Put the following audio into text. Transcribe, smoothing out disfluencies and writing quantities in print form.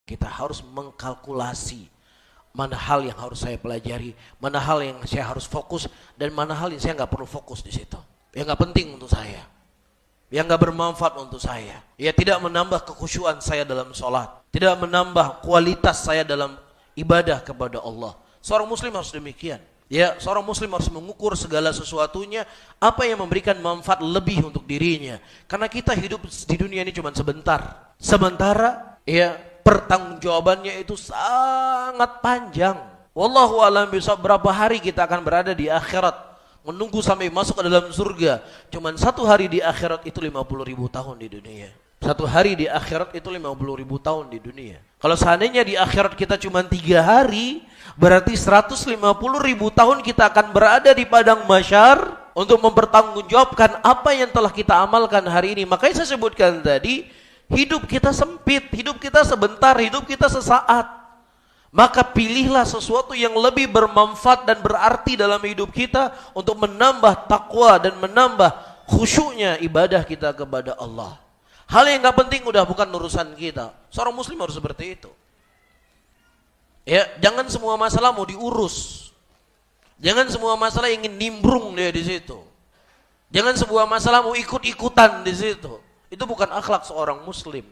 Kita harus mengkalkulasi mana hal yang harus saya pelajari, mana hal yang saya harus fokus, dan mana hal yang saya nggak perlu fokus di situ. Yang nggak penting untuk saya, yang nggak bermanfaat untuk saya. Ya, tidak menambah kekhusyuan saya dalam sholat, tidak menambah kualitas saya dalam ibadah kepada Allah. Seorang muslim harus demikian. Ya, seorang muslim harus mengukur segala sesuatunya apa yang memberikan manfaat lebih untuk dirinya. Karena kita hidup di dunia ini cuma sebentar. Sementara ya pertanggungjawabannya itu sangat panjang. Wallahu a'lam bishawab, berapa hari kita akan berada di akhirat, menunggu sampai masuk ke dalam surga. Cuman satu hari di akhirat itu 50.000 tahun di dunia. Satu hari di akhirat itu 50.000 tahun di dunia. Kalau seandainya di akhirat kita cuma 3 hari, berarti 150.000 tahun kita akan berada di padang mahsyar untuk mempertanggungjawabkan apa yang telah kita amalkan hari ini. Makanya saya sebutkan tadi, hidup kita sempit, hidup kita sebentar, hidup kita sesaat. Maka pilihlah sesuatu yang lebih bermanfaat dan berarti dalam hidup kita untuk menambah takwa dan menambah khusyuknya ibadah kita kepada Allah. Hal yang gak penting udah bukan urusan kita. Seorang muslim harus seperti itu. Ya, jangan semua masalah mau diurus. Jangan semua masalah ingin nimbrung dia di situ. Jangan sebuah masalah mau ikut-ikutan di situ. Itu bukan akhlak seorang muslim.